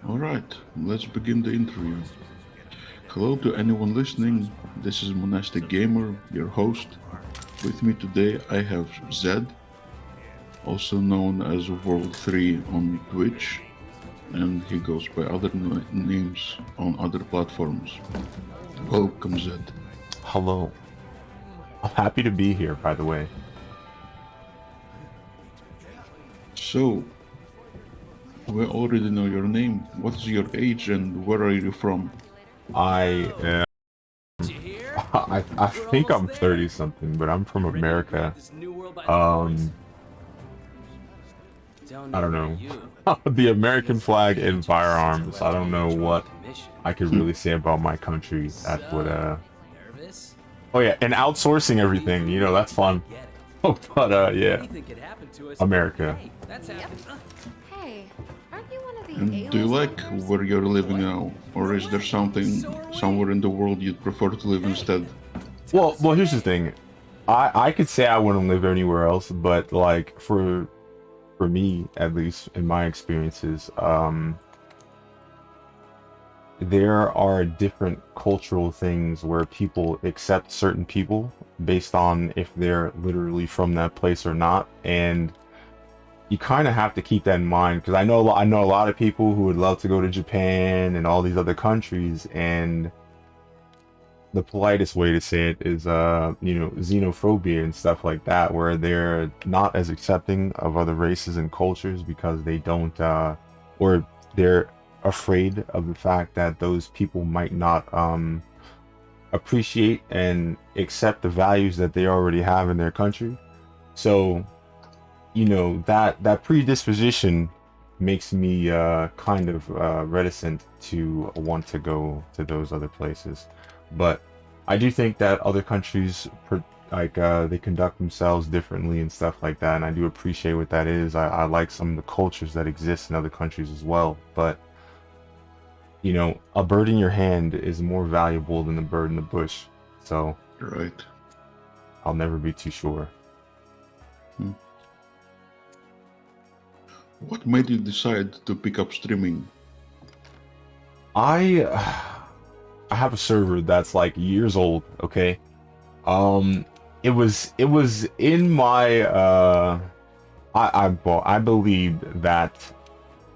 Alright, let's begin the interview. Hello to anyone listening. This is Monastic Gamer, your host. With me today I have Zed, also known as World 3 on Twitch, and he goes by other names on other platforms. Welcome, Zed. Hello. I'm happy to be here, by the way. So, we already know your name. What is your age and where are you from? I am, I think I'm 30 something, but I'm from America. Um, I don't know. The American flag and firearms. I don't know what I could really say about my country that would Oh yeah, and outsourcing everything, that's fun. But yeah, America. Hey, aren't you one of the And do you A-list like actors? where you're living now? Or is there something somewhere in the world you'd prefer to live instead? Well, here's the thing. I could say I wouldn't live anywhere else, but like for me, at least in my experiences, there are different cultural things where people accept certain people based on if they're literally from that place or not, and you kind of have to keep that in mind because I know a lot of people who would love to go to Japan and all these other countries, and the politest way to say it is xenophobia and stuff like that, where they're not as accepting of other races and cultures because they don't or they're afraid of the fact that those people might not appreciate and accept the values that they already have in their country. So that predisposition makes me kind of reticent to want to go to those other places. But I do think that other countries they conduct themselves differently and stuff like that, and I do appreciate what that is. I like some of the cultures that exist in other countries as well. But a bird in your hand is more valuable than the bird in the bush. So Right. I'll never be too sure. Hmm. What made you decide to pick up streaming? I I have a server that's like years old, okay? Um it was in my I believed that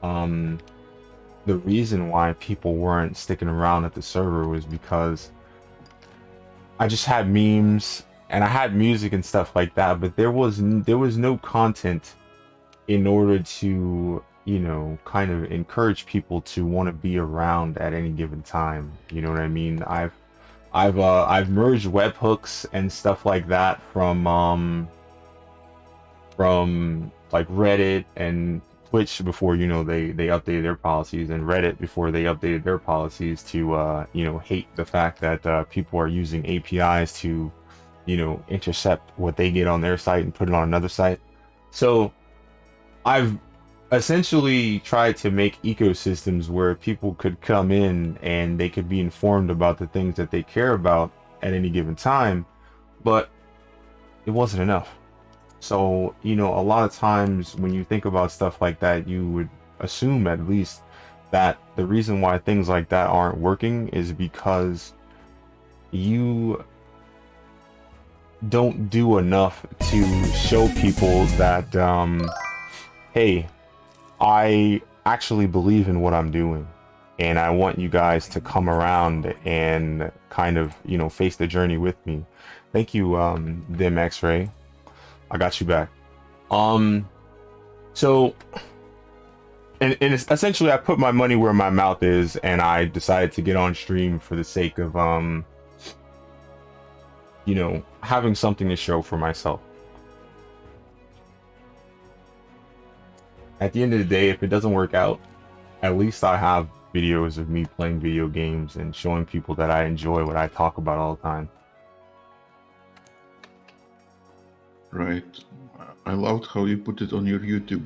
um the reason why people weren't sticking around at the server was because I just had memes and I had music and stuff like that, but there was no content in order to kind of encourage people to want to be around at any given time. You know what I mean? I've merged webhooks and stuff like that from like Reddit and Twitch before they updated their policies, and Reddit before they updated their policies to hate the fact that people are using APIs to intercept what they get on their site and put it on another site. So I've essentially tried to make ecosystems where people could come in and they could be informed about the things that they care about at any given time, but it wasn't enough. So, a lot of times when you think about stuff like that, you would assume at least that the reason why things like that aren't working is because you don't do enough to show people that, hey, I actually believe in what I'm doing, and I want you guys to come around and kind of, face the journey with me. Thank you, Dim X-Ray. I got you back. Um, so, and essentially, I put my money where my mouth is, and I decided to get on stream for the sake of, having something to show for myself. At the end of the day, if it doesn't work out, at least I have videos of me playing video games and showing people that I enjoy what I talk about all the time. Right. I loved how you put it on your YouTube.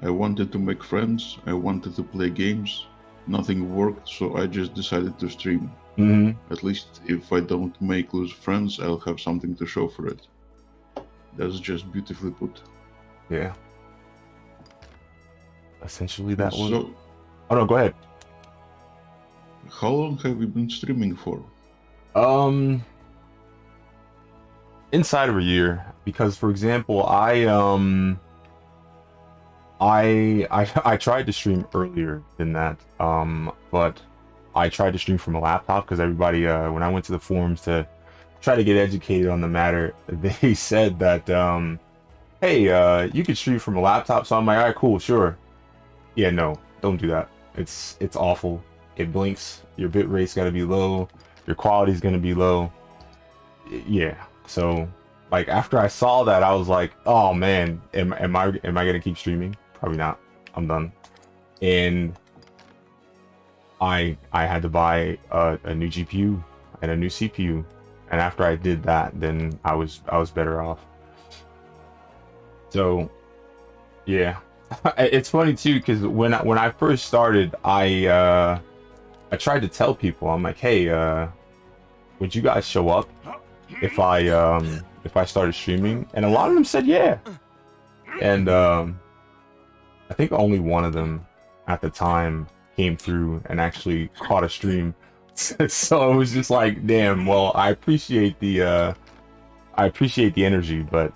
I wanted to make friends, I wanted to play games. Nothing worked, so I just decided to stream. Mm-hmm. At least if I don't make lose friends, I'll have something to show for it. That's just beautifully put. Yeah. Essentially, And that was. so, Oh no, go ahead. How long have you been streaming for? Inside of a year, because for example, I tried to stream earlier than that, but I tried to stream from a laptop because everybody, when I went to the forums to try to get educated on the matter, they said that, hey, you could stream from a laptop. So I'm like, all right, cool, sure. Yeah, no, don't do that. It's awful. It blinks. Your bit rate's got to be low. Your quality's gonna be low. Yeah. So, like after I saw that, I was like, oh man, am I gonna keep streaming? Probably not. I'm done. And I had to buy a new GPU and a new CPU. And after I did that, then I was better off. So, yeah, it's funny too because when I first started, I tried to tell people, I'm like, hey, would you guys show up if I started streaming? And a lot of them said yeah. And I think only one of them at the time came through and actually caught a stream. So it was just like, damn, well, I appreciate the energy, but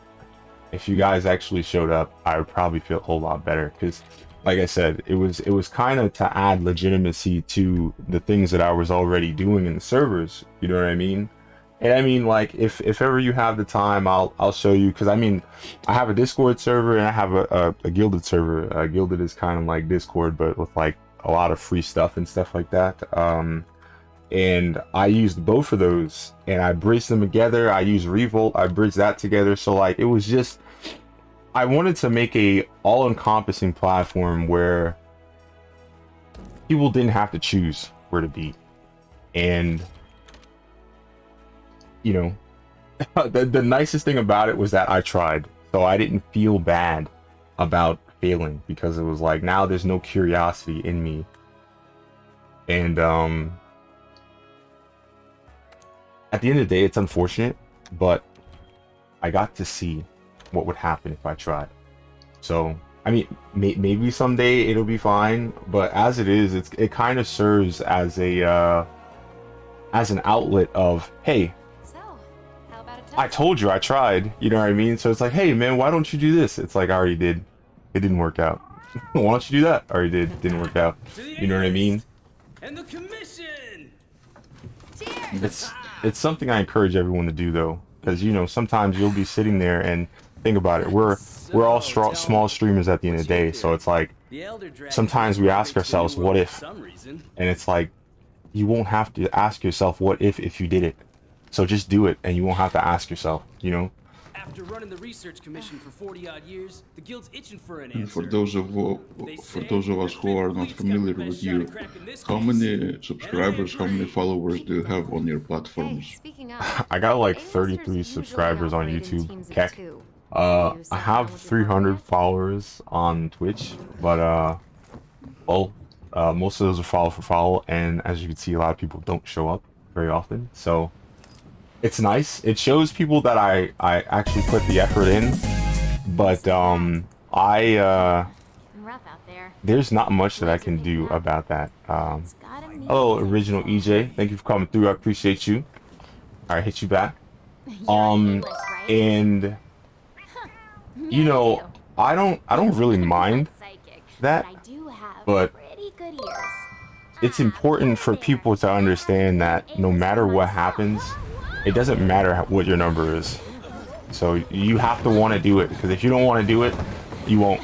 if you guys actually showed up, I would probably feel a whole lot better because, like I said, it was kind of to add legitimacy to the things that I was already doing in the servers. You know what I mean? And I mean, like, if ever you have the time, I'll show you, because I mean, I have a Discord server and I have a Guilded server. Guilded is kind of like Discord, but with like a lot of free stuff and stuff like that. And I used both of those and I bridged them together. I used Revolt, I bridged that together. So like, it was just, I wanted to make a all-encompassing platform where people didn't have to choose where to be. And you know, the nicest thing about it was that I tried, so I didn't feel bad about failing, because it was like, now there's no curiosity in me. And at the end of the day, it's unfortunate, but I got to see what would happen if I tried. So I mean, maybe someday it'll be fine, but as it is, it kind of serves as a as an outlet of, hey, I told you I tried, you know what I mean? So it's like, hey man, why don't you do this? It's like, I already did. It didn't work out. Why don't you do that? I already did. Didn't work out. You know what I mean? And the commission. It's something I encourage everyone to do though, because you know, sometimes you'll be sitting there and think about it. We're all small streamers at the end of the day, so it's like sometimes we ask ourselves, what if? And it's like, you won't have to ask yourself what if you did it. So just do it, and you won't have to ask yourself, you know? After running the research commission for 40-odd years, the guild's itching for an And answer. for those of us who are not familiar with you, how many subscribers, how many followers do you have on your Hey, platforms? speaking of, I got like A-listers 33 usually subscribers on operate in YouTube. teams of Keck. two. I You sat have down with your 300 partner? followers on Twitch, but well, most of those are follow for follow, and as you can see, a lot of people don't show up very often. So it's nice. It shows people that I actually put the effort in, but Rough out there. there's not much that I can do about that. It's gotta mean Hello, original EJ. Thank you for coming through. I appreciate you. All right, hit you back. you're A-list, right? And you know, I don't really mind Psychic, that, I do have but pretty good ears. it's important for people to understand that no matter what happens, it doesn't matter what your number is. So you have to want to do it, because if you don't want to do it, you won't.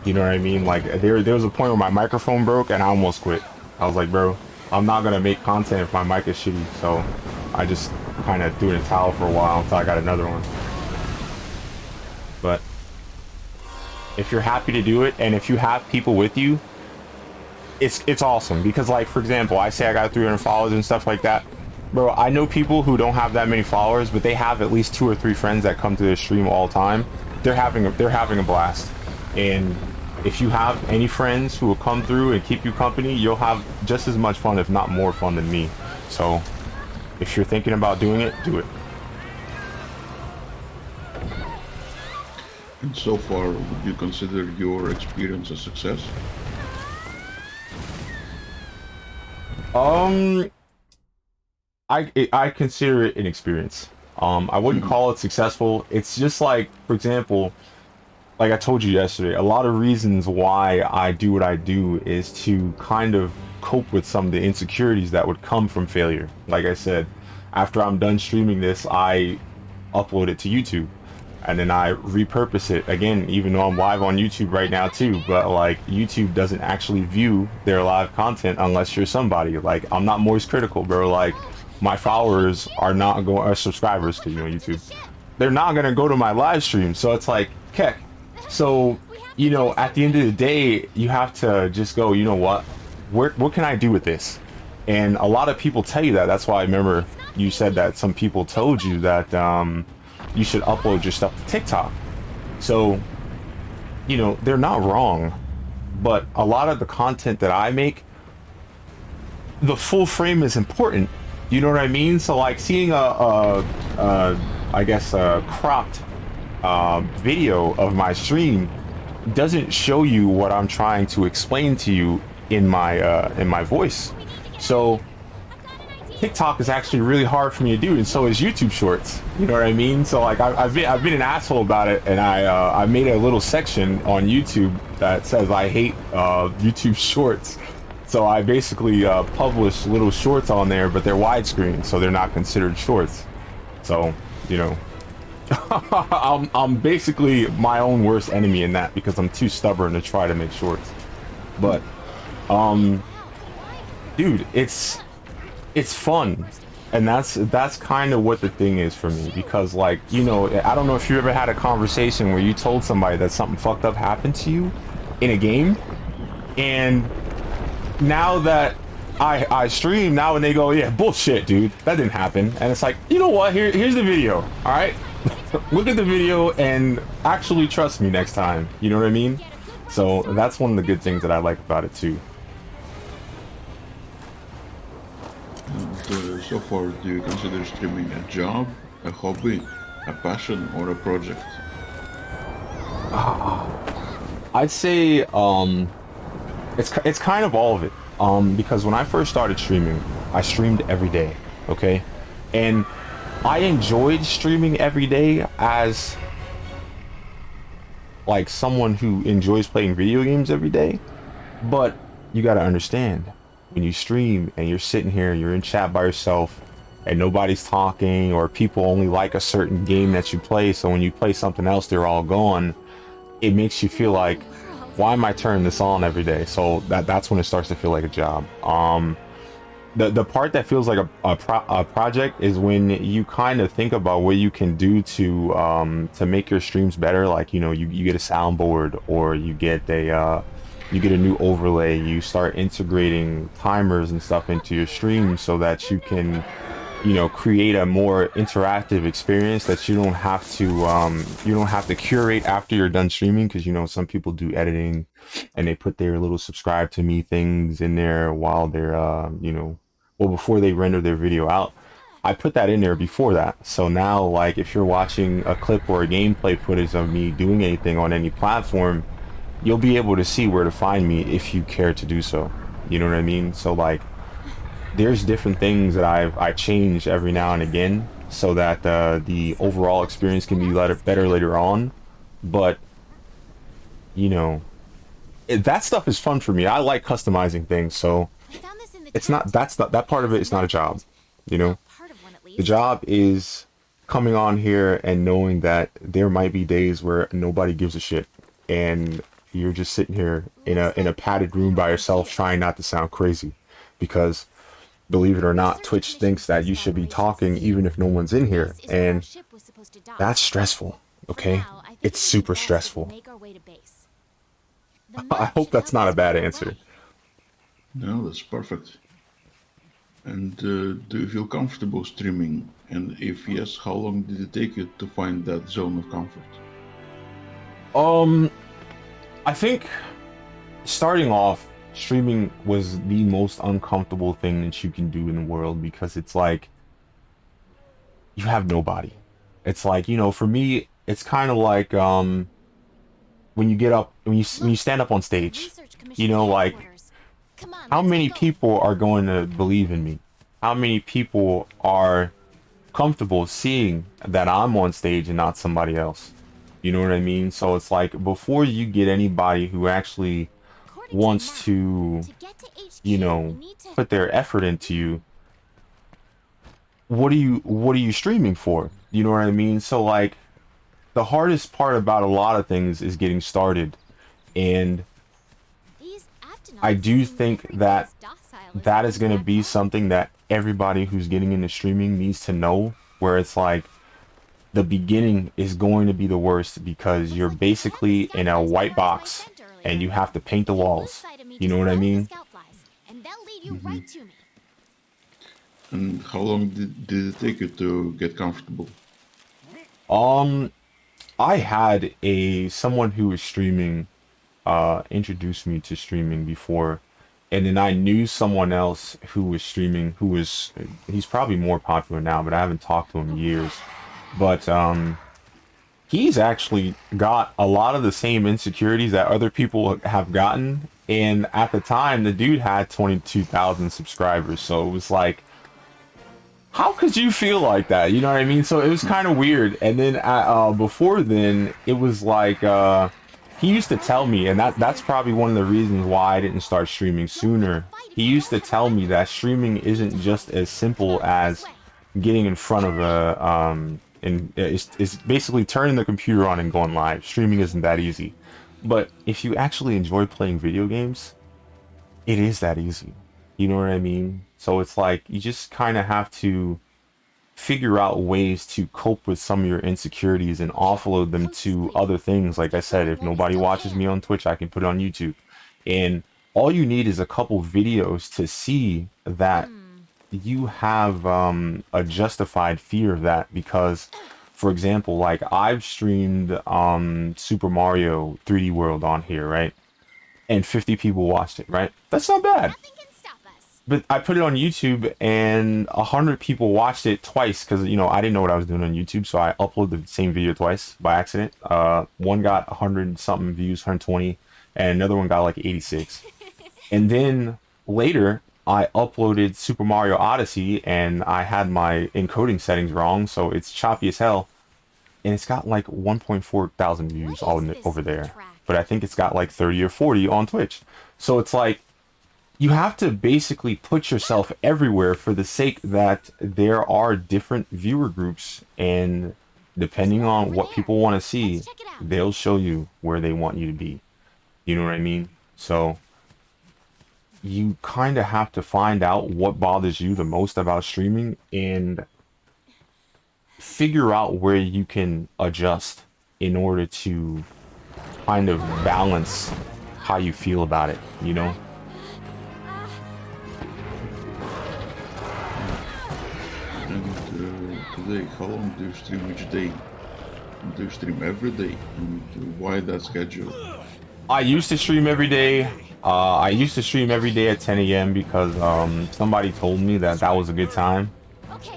You know what I mean? Like there was a point where my microphone broke and I almost quit. I was like, bro, I'm not gonna make content if my mic is shitty. So I just kind of threw in a towel for a while until I got another one. But if you're happy to do it, and if you have people with you, it's awesome. Because like, for example, I say I got 300 followers and stuff like that. Bro, I know people who don't have that many followers, but they have at least 2 or 3 friends that come to their stream all the time. They're having a blast. And if you have any friends who will come through and keep you company, you'll have just as much fun, if not more fun than me. So if you're thinking about doing it, do it. And so far, would you consider your experience a success? Um, I consider it an experience. I wouldn't call it successful. It's just like, for example, like I told you yesterday, a lot of reasons why I do what I do is to kind of cope with some of the insecurities that would come from failure. Like I said, after I'm done streaming this, I upload it to YouTube and then I repurpose it again, even though I'm live on YouTube right now too. But like YouTube doesn't actually view their live content unless you're somebody. Like I'm not Moist Critical, bro. Like my followers are not going, or subscribers to YouTube. They're not gonna go to my live stream. So it's like, heck. So, you know, at the end of the day, you have to just go, you know what can I do with this? And a lot of people tell you that. That's why I remember you said that some people told you that you should upload your stuff to TikTok. So, you know, they're not wrong, but a lot of the content that I make, the full frame is important. You know what I mean? So like seeing I guess a cropped video of my stream doesn't show you what I'm trying to explain to you in my voice. So TikTok is actually really hard for me to do, and so is YouTube Shorts. You know what I mean? So like I've been an asshole about it, and I made a little section on YouTube that says I hate YouTube Shorts. So I basically publish little shorts on there, but they're widescreen, so they're not considered shorts. So, you know, I'm basically my own worst enemy in that because I'm too stubborn to try to make shorts. But dude, it's fun, and that's kind of what the thing is for me, because like, you know, I don't know if you ever had a conversation where you told somebody that something fucked up happened to you in a game, and now that I stream now and they go, yeah, bullshit, dude, that didn't happen, and it's like, you know what, here's the video, all right. Look at the video and actually trust me next time. You know what I mean? So that's one of the good things that I like about it too. And so far, do you consider streaming a job, a hobby, a passion, or a project? I'd say it's kind of all of it. Because when I first started streaming, I streamed every day, okay? And I enjoyed streaming every day as like someone who enjoys playing video games every day. But you got to understand, when you stream and you're sitting here, you're in chat by yourself and nobody's talking, or people only like a certain game that you play, so when you play something else, they're all gone. It makes you feel like, why am I turning this on every day? So that's when it starts to feel like a job. The part that feels like a project is when you kind of think about what you can do to make your streams better. Like, you know, you get a soundboard, or you get a new overlay. You start integrating timers and stuff into your stream so that you can, you know, create a more interactive experience that you don't have to curate after you're done streaming. Because, you know, some people do editing and they put their little subscribe to me things in there while they're you know, well, before they render their video out. I put that in there before that, so now, like, if you're watching a clip or a gameplay footage of me doing anything on any platform, you'll be able to see where to find me if you care to do so. You know what I mean? So like, there's different things that I change every now and again so that the overall experience can be better later on. But, you know, that stuff is fun for me. I like customizing things, so it's not, that part of it is not a job, you know. The job is coming on here and knowing that there might be days where nobody gives a shit, and you're just sitting here in a padded room by yourself trying not to sound crazy, because believe it or not, Twitch thinks that you should be talking even if no one's in here, and that's stressful, okay? It's super stressful. I hope that's not a bad answer. No, that's perfect. And do you feel comfortable streaming? And if yes, how long did it take you to find that zone of comfort? I think starting off, streaming was the most uncomfortable thing that you can do in the world, because it's like you have nobody. It's like, you know, for me, it's kind of like when you get up, when you stand up on stage, you know, like Come on, how let's many go. people are going to believe in me? How many people are comfortable seeing that I'm on stage and not somebody else? You know what I mean? So it's like, before you get anybody who actually According to the wants map, to, to get to HQ, you we know, need to. put their effort into you, what are you streaming for? You know what I mean? So like, the hardest part about a lot of things is getting started, and These I Aptonauts do seem think every bit that as docile as that the is ones going to back be home. something that everybody who's getting into streaming needs to know, where it's like, the beginning is going to be the worst, because you're Looks like we had the basically in a scout flies white before I box sent earlier. and you have to paint the If you lose walls. sight of me, You just know what I follow the mean? scout flies, and they'll lead you right to me. And how long did it take you to get comfortable? Um, I had someone who was streaming introduced me to streaming before, and then I knew someone else who was streaming, he's probably more popular now, but I haven't talked to him in years. But he's actually got a lot of the same insecurities that other people have gotten, and at the time the dude had 22,000 subscribers, so it was like, how could you feel like that? You know what I mean? So it was kind of weird. And then before then, it was like, he used to tell me, and that's probably one of the reasons why I didn't start streaming sooner. He used to tell me that streaming isn't just as simple as getting in front of a and it's basically turning the computer on and going live. Streaming isn't that easy. But if you actually enjoy playing video games, it is that easy. You know what I mean? So it's like, you just kind of have to figure out ways to cope with some of your insecurities and offload them to other things. Like I said, if nobody watches me on Twitch, I can put it on YouTube. And all you need is a couple videos to see that you have a justified fear of that. Because, for example, like, I've streamed Super Mario 3D World on here, right? And 50 people watched it, right? That's not bad. Nothing can stop us. But I put it on YouTube and 100 people watched it twice, because, you know, I didn't know what I was doing on YouTube, so I uploaded the same video twice by accident. One got 100 something views, 120, and another one got like 86. And then later, I uploaded Super Mario Odyssey, and I had my encoding settings wrong, so it's choppy as hell. And it's got like 1.4 thousand views all over there. But I think it's got like 30 or 40 on Twitch. So it's like, you have to basically put yourself everywhere for the sake that there are different viewer groups, and depending on what people want to see, they'll show you where they want you to be. You know what I mean? So you kind of have to find out what bothers you the most about streaming and figure out where you can adjust in order to kind of balance how you feel about it, you know? And today, how long do you stream each day? Do you stream every day? And why that schedule? I used to stream every day. I used to stream every day at 10 a.m. because somebody told me that that was a good time.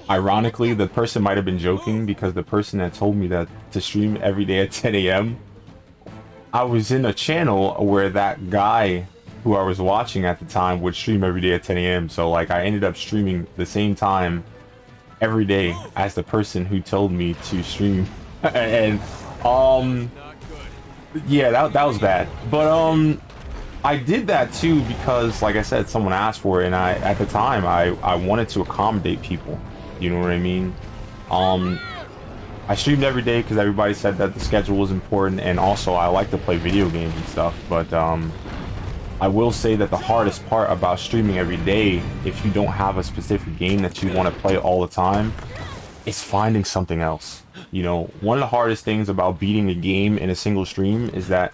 Ironically, the person might have been joking, because the person that told me that to stream every day at 10 a.m., I was in a channel where that guy who I was watching at the time would stream every day at 10 a.m. So like, I ended up streaming the same time every day as the person who told me to stream. And yeah, that was bad. But I did that too because, like I said, someone asked for it, and at the time I wanted to accommodate people. You know what I mean? I streamed every day because everybody said that the schedule was important, and also I like to play video games and stuff. But I will say that the hardest part about streaming every day, if you don't have a specific game that you want to play all the time, is finding something else. You know, one of the hardest things about beating a game in a single stream is that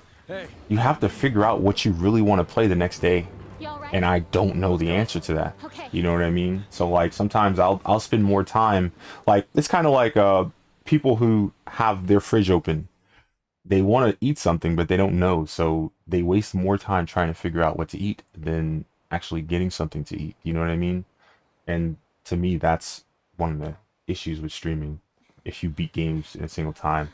you have to figure out what you really want to play the next day. And I don't know the answer to that. You know what I mean? So like, sometimes I'll spend more time, like, it's kind of like people who have their fridge open. They want to eat something, but they don't know, so they waste more time trying to figure out what to eat than actually getting something to eat. You know what I mean? And to me, that's one of the issues with streaming, if you beat games in a single time.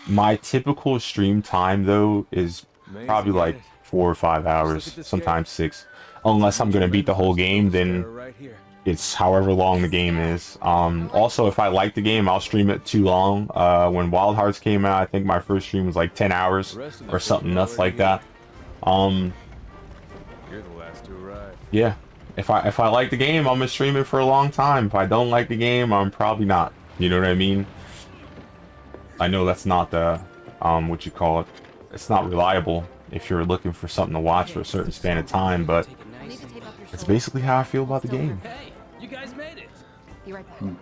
My typical stream time though is probably like 4 or 5 hours, sometimes 6. Unless I'm gonna beat the whole game, then it's however long the game is. Also, if I like the game, I'll stream it too long. When Wild Hearts came out, I think my first stream was like 10 hours or something nuts like that. You're the last to arrive. Yeah, if I like the game, I'm gonna stream it for a long time. If I don't like the game, I'm probably not. You know what I mean? I know that's not the what you call it. It's not reliable if you're looking for something to watch for a certain span of time, but I need to tape up your it's shoulder. basically how I feel about the game. Hey, you guys made it. Be right back.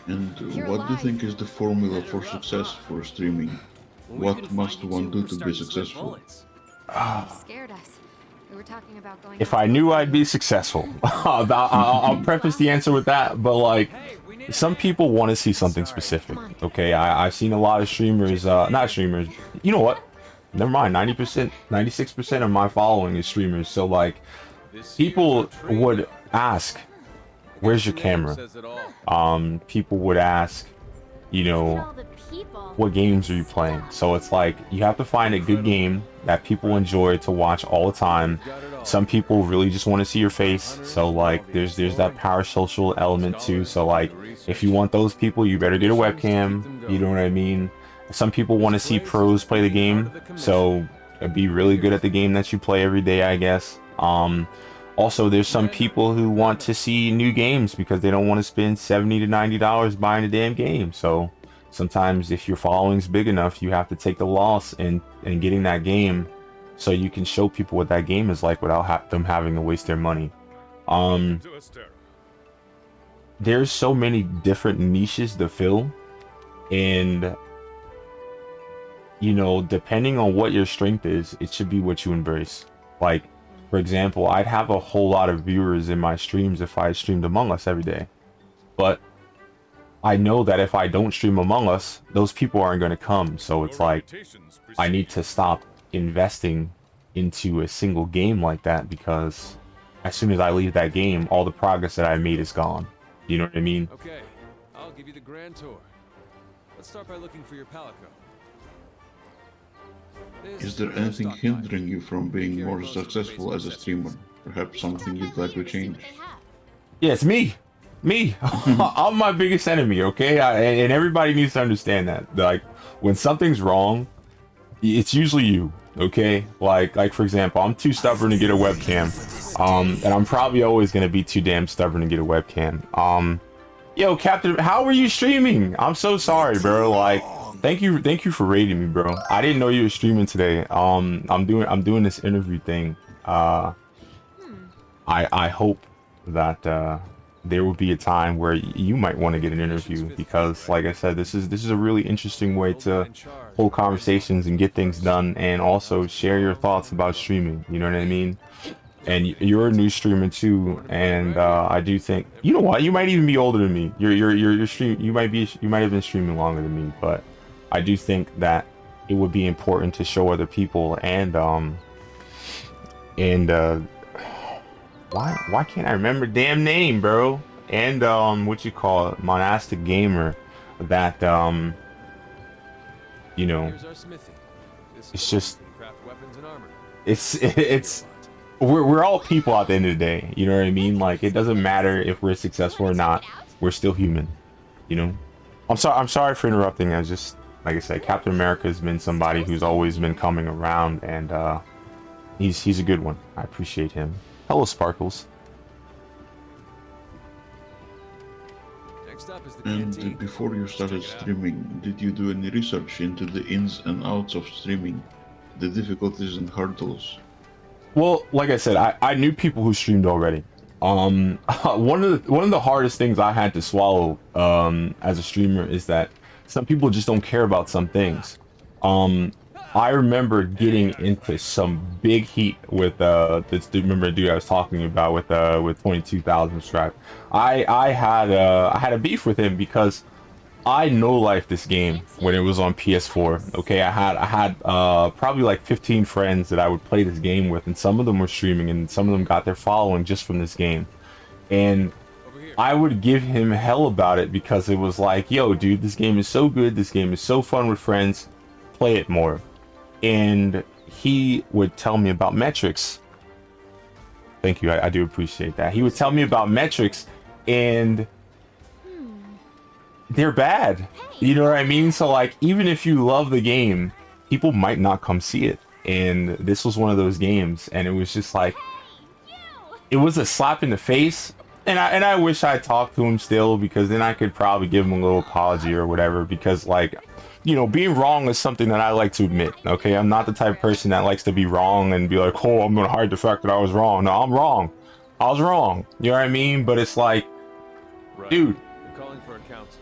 And You're what do you alive. think is the formula for success for streaming? When we What couldn't must find one you do two, to we're be starting split successful? bullets. You scared us. We were talking about going. If out I to knew a I'd be successful, I'll preface the answer with that, but like, some people want to see something specific. Okay, I've seen a lot of streamers, not streamers, you know what? Never mind, 90%, 96% of my following is streamers, so like, people would ask, where's your camera? People would ask, you know, All the people. what games are you playing? So it's like, you have to find a good game that people enjoy to watch all the time. Some people really just want to see your face, so like there's that parasocial element too. So like, if you want those people, you better get a webcam, you know what I mean? Some people want to see pros play the game, so be really good at the game that you play every day, I guess. Also, there's some people who want to see new games because they don't want to spend $70 to $90 buying a damn game. So sometimes if your following's big enough, you have to take the loss in getting that game so you can show people what that game is like without them having to waste their money. There's so many different niches to fill, and you know, depending on what your strength is, it should be what you embrace. Like, for example, I'd have a whole lot of viewers in my streams if I streamed Among Us every day. But I know that if I don't stream Among Us, those people aren't going to come. So it's like, I need to stop investing into a single game like that, because as soon as I leave that game, all the progress that I made is gone. You know what I mean? Okay, I'll give you the grand tour. Let's start by looking for your palico. Is there anything hindering you from being more successful as a streamer? Perhaps something you'd like to change? Yeah, it's me. I'm my biggest enemy, okay? And everybody needs to understand that. Like, when something's wrong, it's usually you, okay? Like for example, I'm too stubborn to get a webcam. And I'm probably always gonna be too damn stubborn to get a webcam. Yo, Captain, how were you streaming? I'm so sorry, bro. Like, thank you for rating me, bro. I didn't know you were streaming today. I'm doing this interview thing. I hope that there will be a time where you might want to get an interview, because like I said, this is a really interesting way to hold conversations and get things done, and also share your thoughts about streaming, you know what I mean? And you're a new streamer too, and I do think, you know what, you might even be older than me. You're stream, you might have been streaming longer than me, but I do think that it would be important to show other people, and why can't I remember damn name, bro? And what you call it, Monastic Gamer, that you know, Here's our smithy. This it's is just, craft weapons and armor. it's we're all people at the end of the day, you know what I mean? Like, it doesn't matter if we're successful or not, we're still human, you know? I'm sorry for interrupting. I just, like I said, Captain America has been somebody who's always been coming around, and he's a good one. I appreciate him. Hello, Sparkles. Next up is the And canteen. before you started streaming, did you do any research into the ins and outs of streaming, the difficulties and hurdles? Well, like I said, I knew people who streamed already. One of the hardest things I had to swallow as a streamer is that some people just don't care about some things. I remember getting into some big heat with this dude, remember the dude I was talking about with 22,000 subscribers. I had a beef with him because I no-lifed this game when it was on PS4. Okay, I had probably like 15 friends that I would play this game with, and some of them were streaming, and some of them got their following just from this game. And I would give him hell about it because it was like, yo, dude, this game is so good, this game is so fun with friends, play it more. And he would tell me about metrics. Thank you, I do appreciate that. He would tell me about metrics, and they're bad. You know what I mean? So like, even if you love the game, people might not come see it. And this was one of those games, and it was just like, it was a slap in the face. And I wish I talked to him still, because then I could probably give him a little apology or whatever, because like, you know, being wrong is something that I like to admit. Okay, I'm not the type of person that likes to be wrong and be like, oh, I'm gonna hide the fact that I was wrong. No, I'm wrong. I was wrong. You know what I mean? But it's like, Right. dude, You're calling for a council.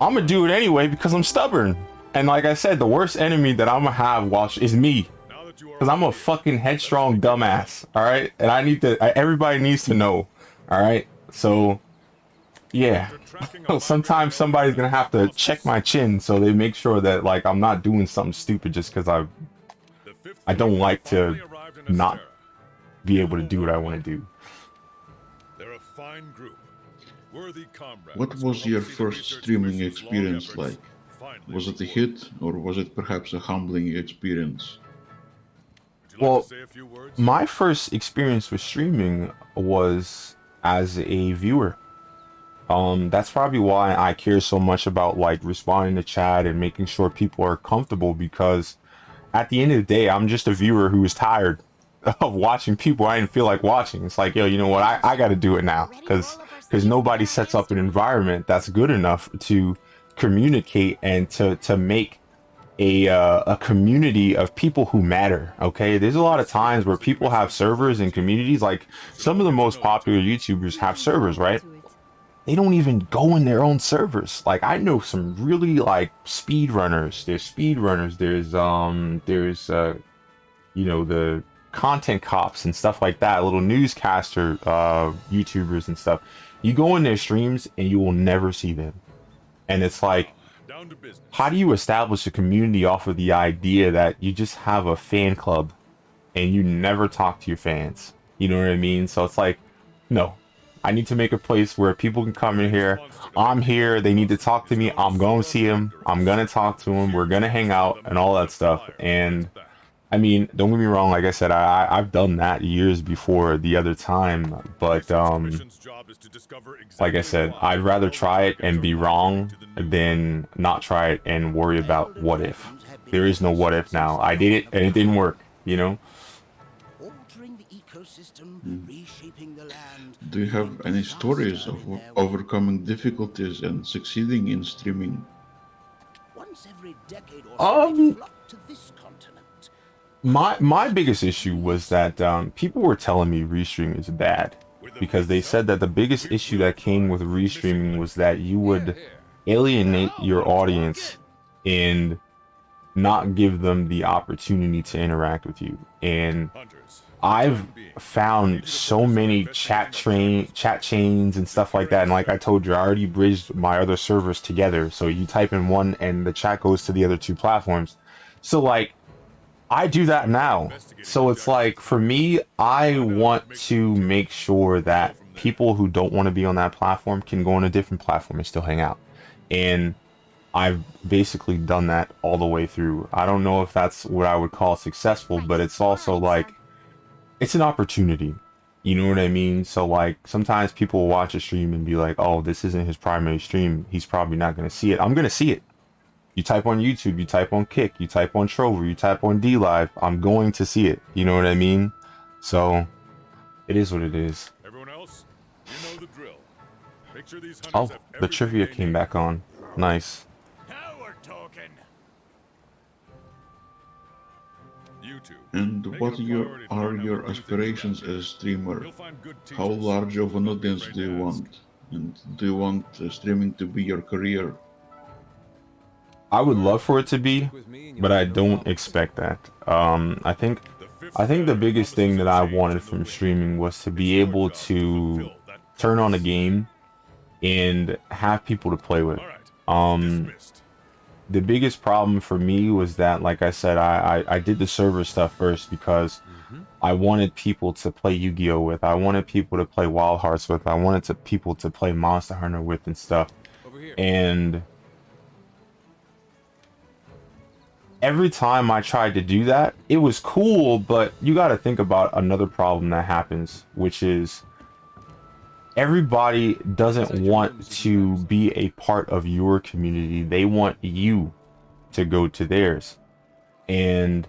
I'm gonna do it anyway because I'm stubborn. And like I said, the worst enemy that I'm gonna have is me. Because I'm a fucking headstrong dumbass. All right, and I need to. Everybody needs to know. All right, so yeah. Sometimes somebody's gonna have to check my chin so they make sure that like I'm not doing something stupid just because I don't like to not be able to do what I want to do. They're a fine group. Worthy comrades. What was your first streaming experience like? Was it a hit, or was it perhaps a humbling experience? Well, my first experience with streaming was as a viewer. That's probably why I care so much about like responding to chat and making sure people are comfortable, because at the end of the day, I'm just a viewer who is tired of watching people I didn't feel like watching. It's like, yo, you know what? I got to do it now, because nobody sets up an environment that's good enough to communicate and to make a community of people who matter. Okay, there's a lot of times where people have servers and communities. Like some of the most popular YouTubers have servers, right? They don't even go in their own servers. Like I know some really like speedrunners. There's speedrunners. There's you know, the content cops and stuff like that, little newscaster YouTubers and stuff. You go in their streams and you will never see them. And it's like, how do you establish a community off of the idea that you just have a fan club and you never talk to your fans? You know what I mean? So it's like, no, I need to make a place where people can come in here. I'm here. They need to talk to me. I'm going to see them. I'm going to talk to them. We're going to hang out and all that stuff. And I mean, don't get me wrong. Like I said, I've done that years before the other time. But like I said, I'd rather try it and be wrong than not try it and worry about what if. There is no what if now. I did it and it didn't work, you know? Do you have any stories of overcoming difficulties and succeeding in streaming? My biggest issue was that people were telling me restream is bad, because they said that the biggest issue that came with restreaming was that you would alienate your audience and not give them the opportunity to interact with you. And I've found so many chat chains and stuff like that, and like I told you, I already bridged my other servers together, so you type in one and the chat goes to the other two platforms. So like, I do that now. So it's like, for me, I want to make sure that people who don't want to be on that platform can go on a different platform and still hang out. And I've basically done that all the way through. I don't know if that's what I would call successful, but it's also like, it's an opportunity. You know what I mean? So like, sometimes people will watch a stream and be like, oh, this isn't his primary stream. He's probably not going to see it. I'm going to see it. You type on YouTube, you type on Kick, you type on Trover, you type on DLive, I'm going to see it. You know what I mean? So, it is what it is. Everyone else, you know the drill. Picture these Oh, the trivia came back on. Nice. Now we're talking. YouTube. And what are your aspirations as a streamer? How large of an audience do you want? And do you want streaming to be your career? I would love for it to be, but I don't expect that. I think the biggest thing that I wanted from streaming was to be able to turn on a game and have people to play with. The biggest problem for me was that, like I said, I did the server stuff first because I wanted people to play Yu-Gi-Oh with. I wanted people to play Wild Hearts with. I wanted people to play Monster Hunter with and stuff. And every time I tried to do that, it was cool, but you got to think about another problem that happens, which is everybody doesn't want to be a part of your community. They want you to go to theirs. And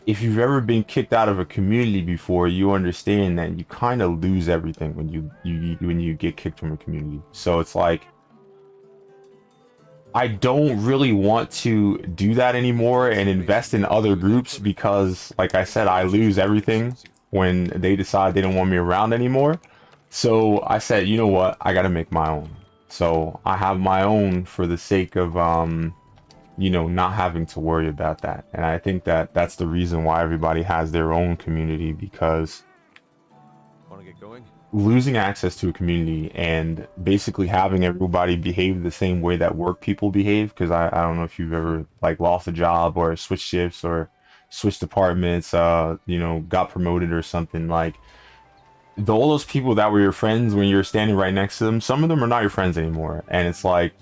if you've ever been kicked out of a community before, you understand that you kind of lose everything when you get kicked from a community. So it's like, I don't really want to do that anymore and invest in other groups because, like I said, I lose everything when they decide they don't want me around anymore. So I said, you know what, I gotta make my own. So I have my own for the sake of you know, not having to worry about that. And I think that that's the reason why everybody has their own community, because Want to get going? losing access to a community and basically having everybody behave the same way that work people behave, because I don't know if you've ever like lost a job or switched shifts or switched departments, you know, got promoted or something. Like all those people that were your friends when you're standing right next to them, some of them are not your friends anymore, and it's like,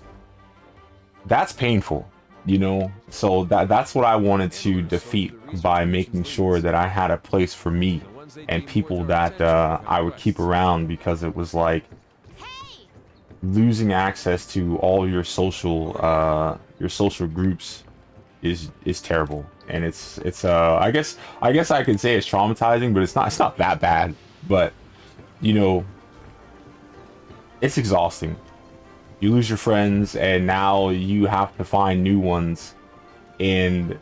that's painful, you know. So that's what I wanted to defeat by making sure that I had a place for me and people that I would keep around, because it was like losing access to all your social groups is terrible. And it's I guess I could say it's traumatizing, but it's not that bad. But you know, it's exhausting. You lose your friends, and now you have to find new ones. And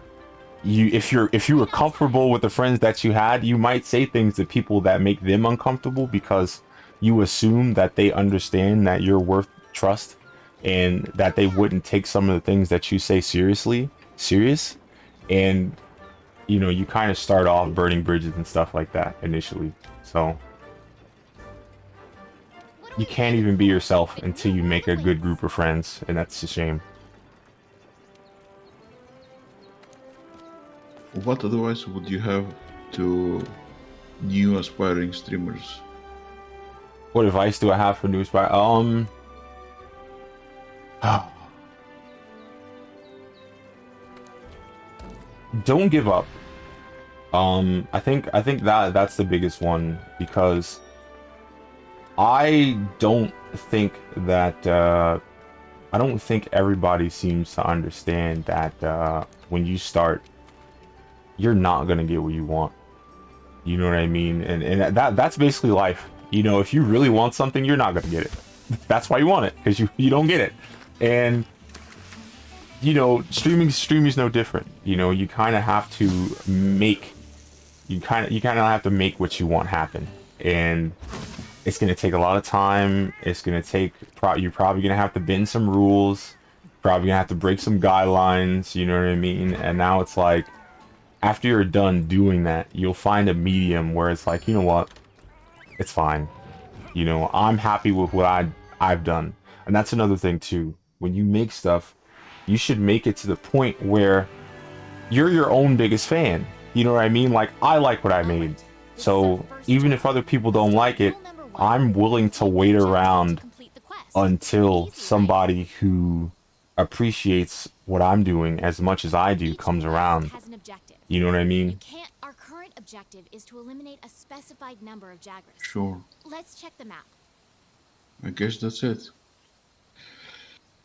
if you were comfortable with the friends that you had, you might say things to people that make them uncomfortable, because you assume that they understand that you're worth trust and that they wouldn't take some of the things that you say serious. And you know, you kind of start off burning bridges and stuff like that initially. So you can't even be yourself until you make a good group of friends, and that's a shame. What advice would you have to new aspiring streamers? What advice do I have for new aspiring? Don't give up. I think that's the biggest one, because I don't think everybody seems to understand that when you start, you're not gonna get what you want. You know what I mean? And that's basically life. You know, if you really want something, you're not gonna get it. That's why you want it, because you don't get it. And you know, streaming's no different. You know, you kind of have to make what you want happen, and it's gonna take a lot of time. It's gonna take you're probably gonna have to bend some rules, probably gonna have to break some guidelines. You know what I mean? And now it's like, after you're done doing that, you'll find a medium where it's like, you know what, it's fine. You know, I'm happy with what I've done. And that's another thing too. When you make stuff, you should make it to the point where you're your own biggest fan. You know what I mean? Like, I like what I made. So even if other people don't like it, I'm willing to wait around until somebody who appreciates what I'm doing as much as I do comes around. You know what I mean? Our current objective is to eliminate a specified number of Jaggers. Sure. Let's check the map. I guess that's it.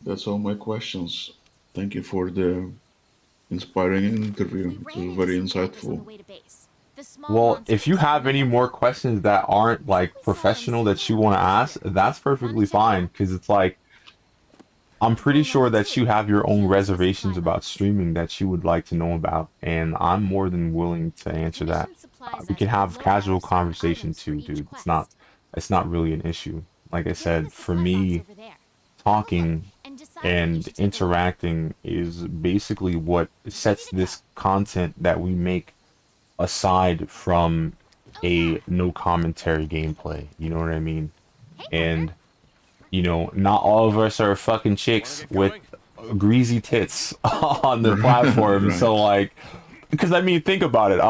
That's all my questions. Thank you for the inspiring interview. It was very insightful. Well, if you have any more questions that aren't like professional that you want to ask, that's perfectly fine, because it's like, I'm pretty sure that you have your own reservations about streaming that you would like to know about, and I'm more than willing to answer that. We can have casual conversation too, dude. It's not really an issue. Like I said, for me, talking and interacting is basically what sets this content that we make aside from a no commentary gameplay. You know what I mean? And you know, not all of us are fucking chicks with greasy tits on the platform. Right. So like, because I mean, think about it.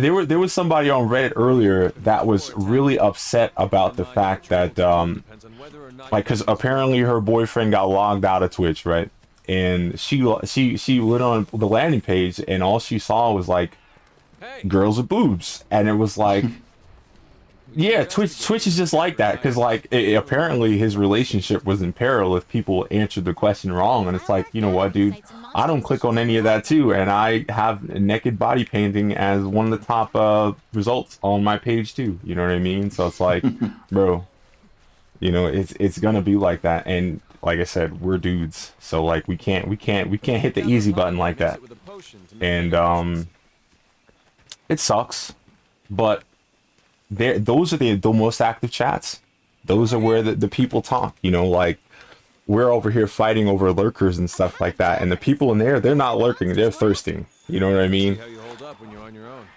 There was somebody on Reddit earlier that was really upset about the fact that like, because apparently her boyfriend got logged out of Twitch, right? and she went on the landing page, and all she saw was like Hey, girls with boobs, and it was like. Yeah, Twitch is just like that, because like apparently his relationship was in peril if people answered the question wrong, and it's like, you know what, dude, I don't click on any of that too, and I have naked body painting as one of the top results on my page too. You know what I mean? So it's like, bro, you know, it's gonna be like that, and like I said, we're dudes, so like we can't hit the easy button like that, and it sucks, but. Those are the most active chats. Those are where the people talk, you know, like we're over here fighting over lurkers and stuff like that, and the people in there, they're not lurking, they're thirsting. You know what I mean? See how you hold up when you're on your own.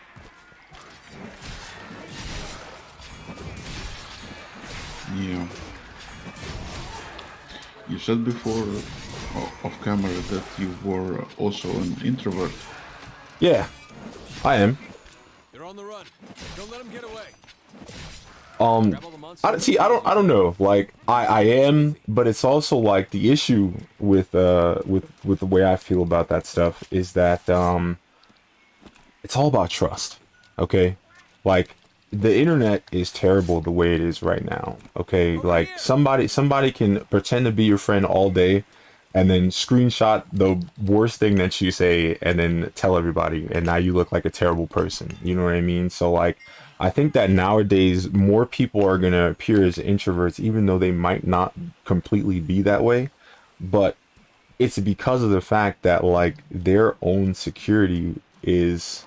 Yeah. You said before off camera that you were also an introvert. Yeah, I am. They're on the run. Don't let them get away. I don't know. Like I am, but it's also like the issue with the way I feel about that stuff is that it's all about trust. Okay, like the internet is terrible the way it is right now. Okay, like somebody can pretend to be your friend all day, and then screenshot the worst thing that you say, and then tell everybody, and now you look like a terrible person. You know what I mean? So like. I think that nowadays more people are going to appear as introverts, even though they might not completely be that way. But it's because of the fact that like their own security is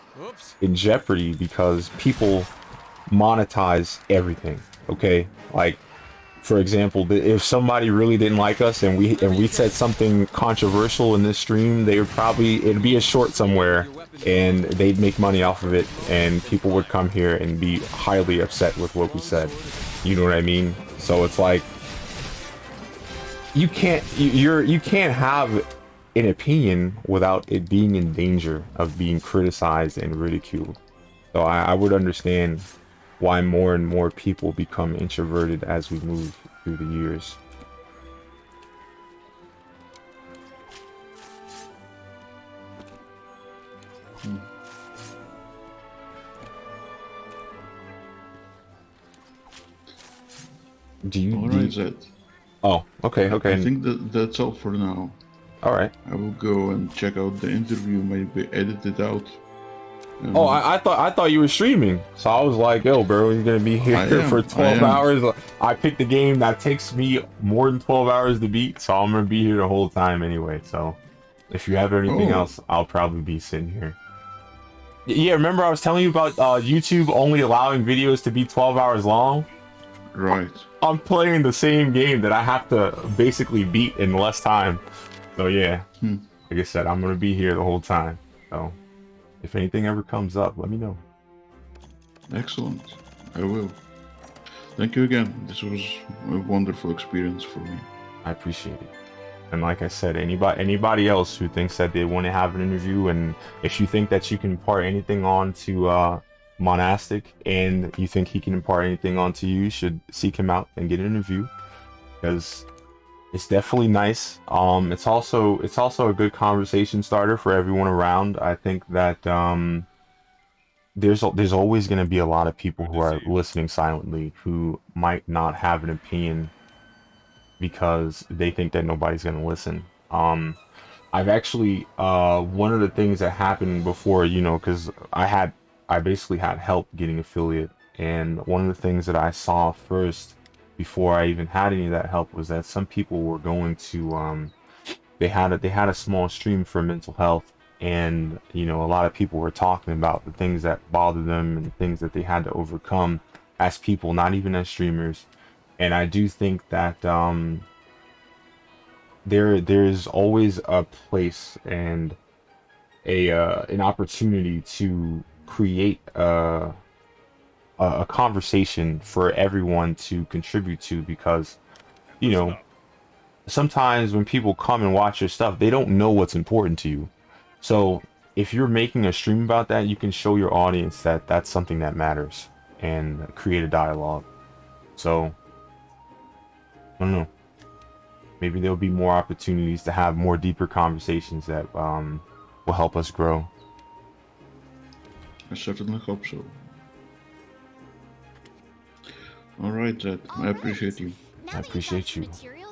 in jeopardy because people monetize everything. Okay, like for example, if somebody really didn't like us and we said something controversial in this stream, it'd be a short somewhere, and they'd make money off of it, and people would come here and be highly upset with what we said. You know what I mean? So it's like you can't have an opinion without it being in danger of being criticized and ridiculed. So I would understand why more and more people become introverted as we move through the years. Do you? Alright, Zed. Oh, okay. I think that's all for now. All right. I will go and check out the interview, maybe edit it out. Oh, I thought you were streaming, so I was like, "Yo, bro, you're gonna be here for 12 hours." I picked a game that takes me more than 12 hours to beat, so I'm gonna be here the whole time anyway. So, if you have anything else, I'll probably be sitting here. Yeah, remember I was telling you about YouTube only allowing videos to be 12 hours long? Right. I'm playing the same game that I have to basically beat in less time. So yeah, like I said, I'm gonna be here the whole time. So. If anything ever comes up, let me know. Excellent. I will. Thank you again. This was a wonderful experience for me. I appreciate it. And like I said, anybody else who thinks that they want to have an interview, and if you think that you can impart anything on to Monastic, and you think he can impart anything onto you, should seek him out and get an interview, because it's definitely nice. It's also a good conversation starter for everyone around. I think that there's always going to be a lot of people who are listening silently who might not have an opinion because they think that nobody's going to listen. I've actually one of the things that happened before, you know, because I basically had help getting affiliate, and one of the things that I saw first before I even had any of that help was that some people were going to they had a small stream for mental health, and you know, a lot of people were talking about the things that bothered them and things that they had to overcome as people, not even as streamers. And I do think that there's always a place and an opportunity to create a conversation for everyone to contribute to, because you know, sometimes when people come and watch your stuff, they don't know what's important to you. So if you're making a stream about that, you can show your audience that that's something that matters and create a dialogue. So I don't know. maybe there'll be more opportunities to have more deeper conversations that will help us grow. I certainly hope so. Alright, Zed. I appreciate you. Now I that you've got appreciate some you. material,